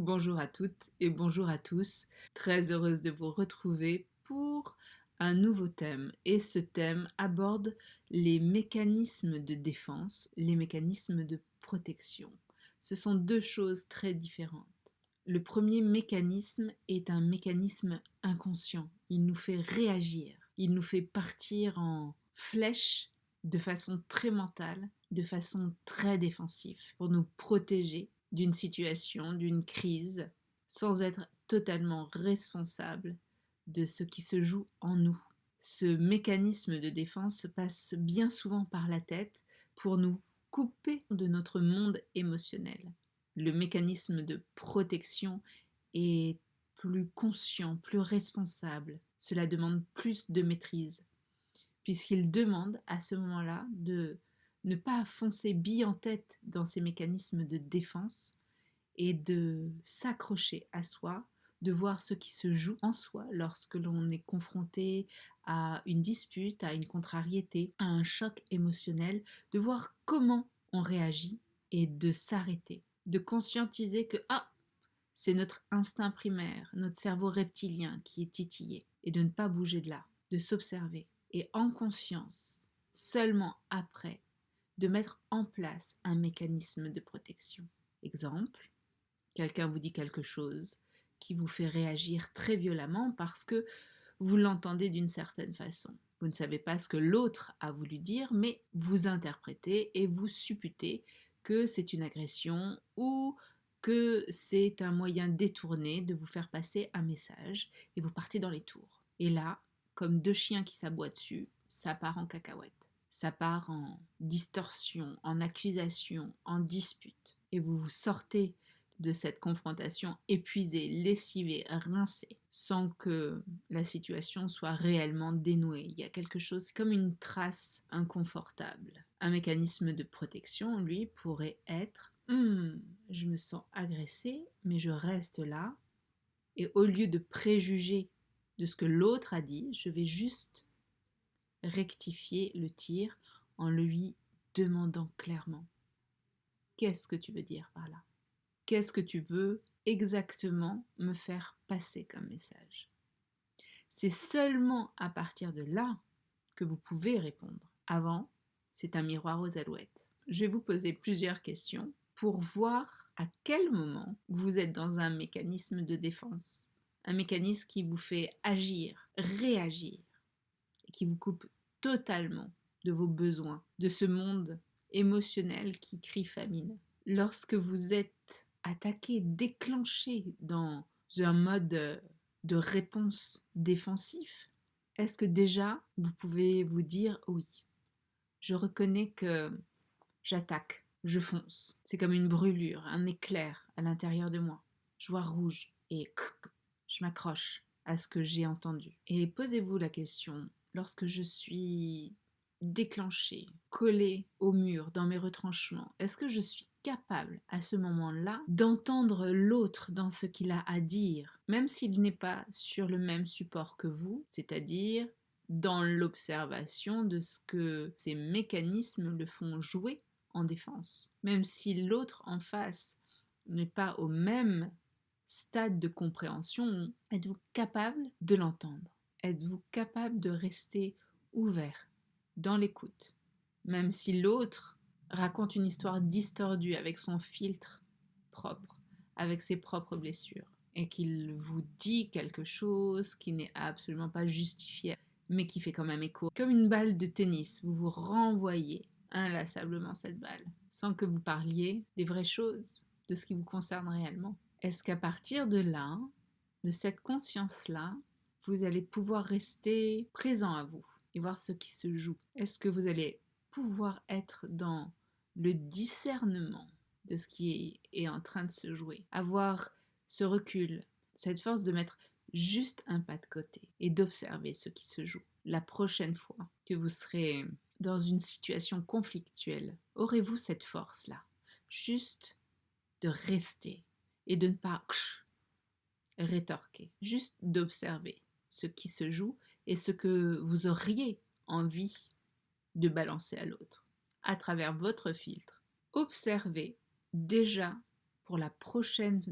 Bonjour à toutes et bonjour à tous. Très heureuse de vous retrouver pour un nouveau thème. Et ce thème aborde les mécanismes de défense, les mécanismes de protection. Ce sont deux choses très différentes. Le premier mécanisme est un mécanisme inconscient. Il nous fait réagir. Il nous fait partir en flèche de façon très mentale, de façon très défensive, pour nous protéger d'une situation, d'une crise, sans être totalement responsable de ce qui se joue en nous. Ce mécanisme de défense passe bien souvent par la tête pour nous couper de notre monde émotionnel. Le mécanisme de protection est plus conscient, plus responsable. Cela demande plus de maîtrise, puisqu'il demande à ce moment-là de ne pas foncer bille en tête dans ces mécanismes de défense et de s'accrocher à soi, de voir ce qui se joue en soi lorsque l'on est confronté à une dispute, à une contrariété, à un choc émotionnel, de voir comment on réagit et de s'arrêter, de conscientiser que c'est notre instinct primaire, notre cerveau reptilien qui est titillé, et de ne pas bouger de là, de s'observer, et en conscience, seulement après, de mettre en place un mécanisme de protection. Exemple, quelqu'un vous dit quelque chose qui vous fait réagir très violemment parce que vous l'entendez d'une certaine façon. Vous ne savez pas ce que l'autre a voulu dire, mais vous interprétez et vous supputez que c'est une agression ou que c'est un moyen détourné de vous faire passer un message et vous partez dans les tours. Et là, comme deux chiens qui s'aboient dessus, ça part en cacahuète. Ça part en distorsion, en accusation, en dispute. Et vous vous sortez de cette confrontation épuisée, lessivée, rincée, sans que la situation soit réellement dénouée. Il y a quelque chose comme une trace inconfortable. Un mécanisme de protection, lui, pourrait être je me sens agressée, mais je reste là, et au lieu de préjuger de ce que l'autre a dit, je vais juste rectifier le tir en lui demandant clairement qu'est-ce que tu veux dire par là? Qu'est-ce que tu veux exactement me faire passer comme message? C'est seulement à partir de là que vous pouvez répondre. Avant, c'est un miroir aux alouettes. Je vais vous poser plusieurs questions pour voir à quel moment vous êtes dans un mécanisme de défense. Un mécanisme qui vous fait agir, réagir, et qui vous coupe totalement de vos besoins, de ce monde émotionnel qui crie famine. Lorsque vous êtes attaqué, déclenché dans un mode de réponse défensif, est-ce que déjà vous pouvez vous dire oui, je reconnais que j'attaque, je fonce. C'est comme une brûlure, un éclair à l'intérieur de moi. Je vois rouge et je m'accroche à ce que j'ai entendu. Et posez-vous la question, lorsque je suis déclenchée, collée au mur dans mes retranchements, est-ce que je suis capable à ce moment-là d'entendre l'autre dans ce qu'il a à dire, même s'il n'est pas sur le même support que vous, c'est-à-dire dans l'observation de ce que ces mécanismes le font jouer en défense. Même si l'autre en face n'est pas au même stade de compréhension, êtes-vous capable de l'entendre? Êtes-vous capable de rester ouvert dans l'écoute? Même si l'autre raconte une histoire distordue avec son filtre propre, avec ses propres blessures, et qu'il vous dit quelque chose qui n'est absolument pas justifié, mais qui fait quand même écho. Comme une balle de tennis, vous vous renvoyez inlassablement cette balle, sans que vous parliez des vraies choses, de ce qui vous concerne réellement. Est-ce qu'à partir de là, de cette conscience-là, vous allez pouvoir rester présent à vous et voir ce qui se joue? Est-ce que vous allez pouvoir être dans le discernement de ce qui est en train de se jouer? Avoir ce recul, cette force de mettre juste un pas de côté et d'observer ce qui se joue. La prochaine fois que vous serez dans une situation conflictuelle, aurez-vous cette force-là? Juste de rester et de ne pas rétorquer, juste d'observer ce qui se joue et ce que vous auriez envie de balancer à l'autre à travers votre filtre. Observez déjà pour la prochaine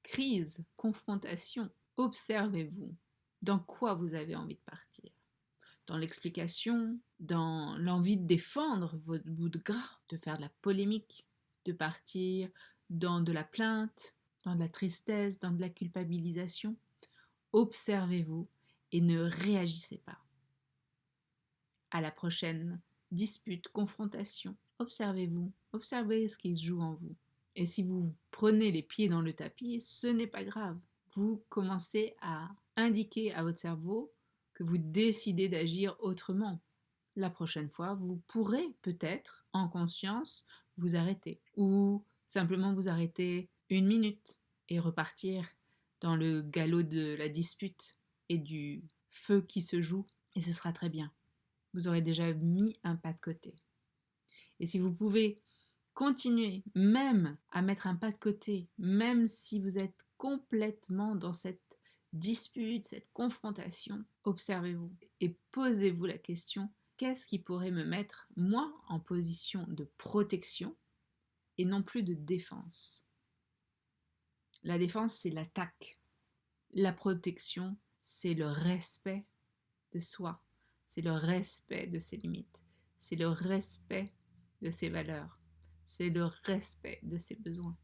crise, confrontation, observez-vous. Dans quoi vous avez envie de partir? Dans l'explication, dans l'envie de défendre votre bout de gras, de faire de la polémique, de partir dans de la plainte, dans de la tristesse, dans de la culpabilisation. Observez-vous et ne réagissez pas. À la prochaine dispute, confrontation, observez-vous, observez ce qui se joue en vous. Et si vous prenez les pieds dans le tapis, ce n'est pas grave. Vous commencez à indiquer à votre cerveau que vous décidez d'agir autrement. La prochaine fois, vous pourrez peut-être, en conscience, vous arrêter. Ou simplement vous arrêter 1 minute et repartir dans le galop de la dispute et du feu qui se joue. Et ce sera très bien. Vous aurez déjà mis un pas de côté. Et si vous pouvez continuer même à mettre un pas de côté, même si vous êtes complètement dans cette dispute, cette confrontation, observez-vous et posez-vous la question, qu'est-ce qui pourrait me mettre, moi, en position de protection et non plus de défense? La défense, c'est l'attaque. La protection, c'est le respect de soi. C'est le respect de ses limites. C'est le respect de ses valeurs. C'est le respect de ses besoins.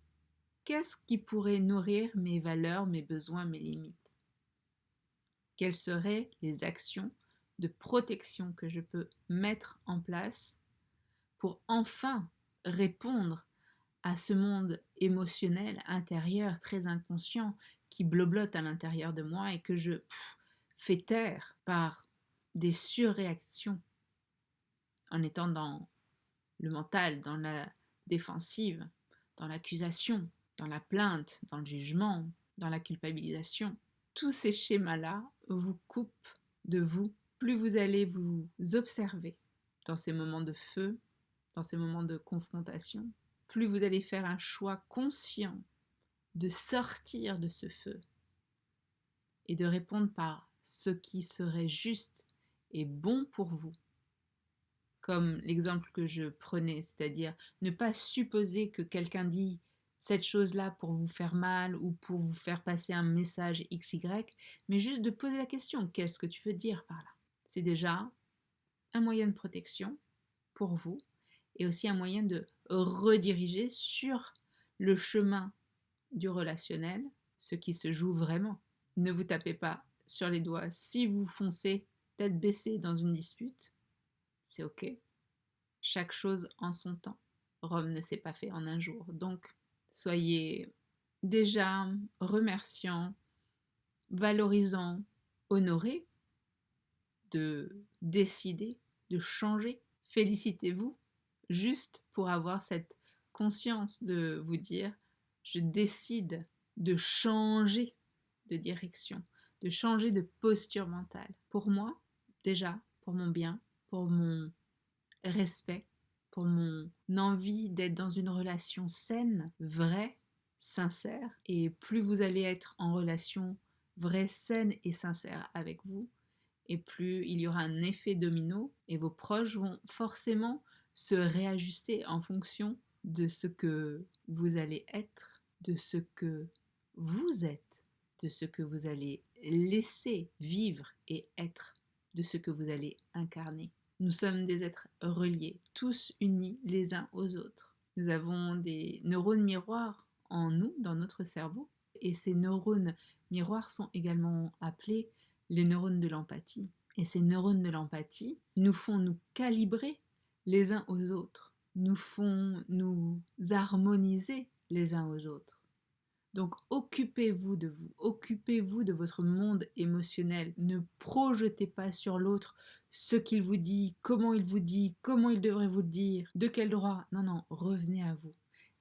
Qu'est-ce qui pourrait nourrir mes valeurs, mes besoins, mes limites? Quelles seraient les actions de protection que je peux mettre en place pour enfin répondre à ce monde émotionnel intérieur très inconscient qui bloblote à l'intérieur de moi et que je fais taire par des surréactions en étant dans le mental, dans la défensive, dans l'accusation, dans la plainte, dans le jugement, dans la culpabilisation. Tous ces schémas-là vous coupent de vous. Plus vous allez vous observer dans ces moments de feu, dans ces moments de confrontation, plus vous allez faire un choix conscient de sortir de ce feu et de répondre par ce qui serait juste et bon pour vous. Comme l'exemple que je prenais, c'est-à-dire ne pas supposer que quelqu'un dit cette chose-là pour vous faire mal ou pour vous faire passer un message XY, mais juste de poser la question, qu'est-ce que tu veux dire par là? C'est déjà un moyen de protection pour vous et aussi un moyen de rediriger sur le chemin du relationnel, ce qui se joue vraiment. Ne vous tapez pas sur les doigts si vous foncez tête baissée dans une dispute, c'est ok. Chaque chose en son temps. Rome ne s'est pas fait en un jour. Donc, soyez déjà remerciants, valorisants, honorés de décider, de changer. Félicitez-vous juste pour avoir cette conscience de vous dire je décide de changer de direction, de changer de posture mentale. Pour moi, déjà, pour mon bien, pour mon respect, pour mon envie d'être dans une relation saine, vraie, sincère. Et plus vous allez être en relation vraie, saine et sincère avec vous, et plus il y aura un effet domino et vos proches vont forcément se réajuster en fonction de ce que vous allez être, de ce que vous êtes, de ce que vous allez laisser vivre et être, de ce que vous allez incarner. Nous sommes des êtres reliés, tous unis les uns aux autres. Nous avons des neurones miroirs en nous, dans notre cerveau, et ces neurones miroirs sont également appelés les neurones de l'empathie. Et ces neurones de l'empathie nous font nous calibrer les uns aux autres, nous font nous harmoniser les uns aux autres. Donc occupez-vous de vous, occupez-vous de votre monde émotionnel. Ne projetez pas sur l'autre ce qu'il vous dit, comment il devrait vous le dire, de quel droit. Non, revenez à vous.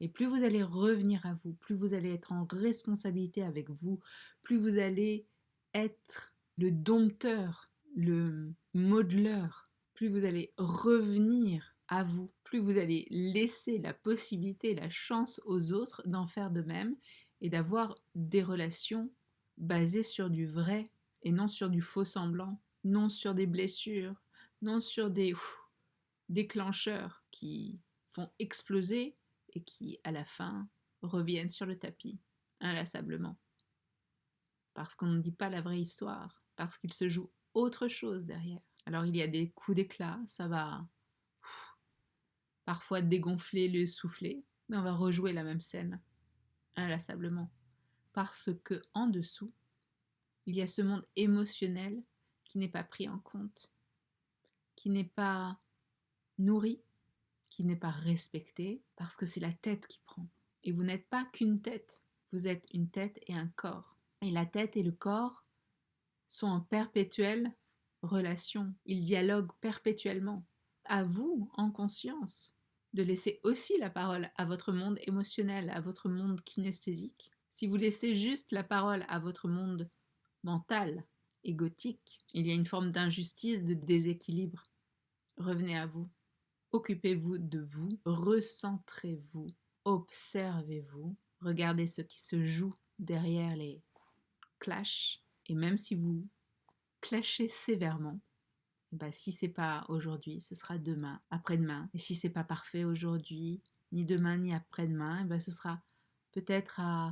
Et plus vous allez revenir à vous, plus vous allez être en responsabilité avec vous, plus vous allez être le dompteur, le modeleur, plus vous allez revenir à vous, plus vous allez laisser la possibilité, la chance aux autres d'en faire de même et d'avoir des relations basées sur du vrai et non sur du faux semblant, non sur des blessures, non sur des déclencheurs qui font exploser et qui, à la fin, reviennent sur le tapis. inlassablement. Parce qu'on ne dit pas la vraie histoire, parce qu'il se joue autre chose derrière. Alors il y a des coups d'éclat, ça va parfois dégonfler le soufflet, mais on va rejouer la même scène, inlassablement. Parce que en dessous, il y a ce monde émotionnel qui n'est pas pris en compte, qui n'est pas nourri, qui n'est pas respecté, parce que c'est la tête qui prend. Et vous n'êtes pas qu'une tête, vous êtes une tête et un corps. Et la tête et le corps sont en perpétuelle relation, ils dialoguent perpétuellement. À vous, en conscience, de laisser aussi la parole à votre monde émotionnel, à votre monde kinesthésique. Si vous laissez juste la parole à votre monde mental, égotique, il y a une forme d'injustice, de déséquilibre. Revenez à vous. Occupez-vous de vous, recentrez-vous, observez-vous, regardez ce qui se joue derrière les clashs, et même si vous clashez sévèrement, si c'est pas aujourd'hui, ce sera demain, après-demain, et si c'est pas parfait aujourd'hui, ni demain ni après-demain, ce sera peut-être à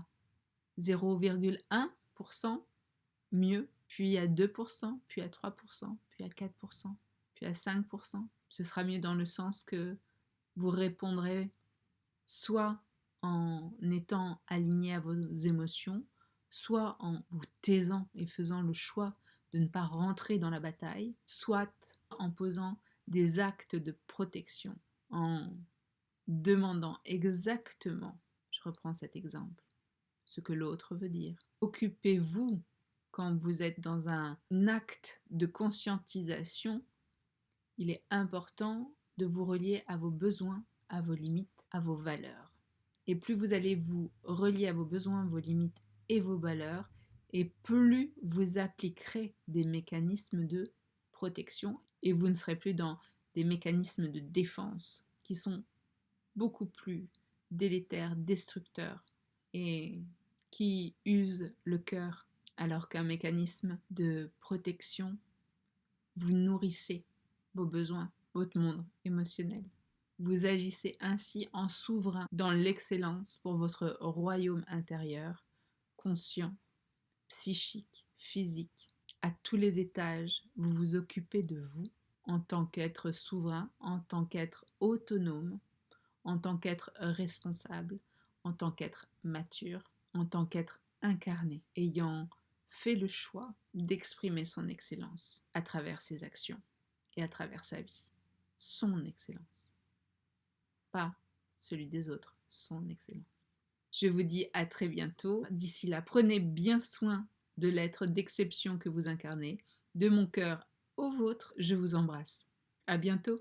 0,1% mieux, puis à 2%, puis à 3%, puis à 4%, puis à 5%. Ce sera mieux dans le sens que vous répondrez soit en étant aligné à vos émotions, soit en vous taisant et faisant le choix de ne pas rentrer dans la bataille, soit en posant des actes de protection, en demandant exactement, je reprends cet exemple, ce que l'autre veut dire. Occupez-vous quand vous êtes dans un acte de conscientisation. Il est important de vous relier à vos besoins, à vos limites, à vos valeurs. Et plus vous allez vous relier à vos besoins, vos limites et vos valeurs, et plus vous appliquerez des mécanismes de protection, et vous ne serez plus dans des mécanismes de défense qui sont beaucoup plus délétères, destructeurs, et qui usent le cœur, alors qu'un mécanisme de protection, vous nourrissez vos besoins, votre monde émotionnel. Vous agissez ainsi en souverain dans l'excellence pour votre royaume intérieur, conscient, psychique, physique. À tous les étages, vous vous occupez de vous en tant qu'être souverain, en tant qu'être autonome, en tant qu'être responsable, en tant qu'être mature, en tant qu'être incarné, ayant fait le choix d'exprimer son excellence à travers ses actions et à travers sa vie. Son excellence. Pas celui des autres, son excellence. Je vous dis à très bientôt. D'ici là, prenez bien soin de l'être d'exception que vous incarnez. De mon cœur au vôtre, je vous embrasse. À bientôt.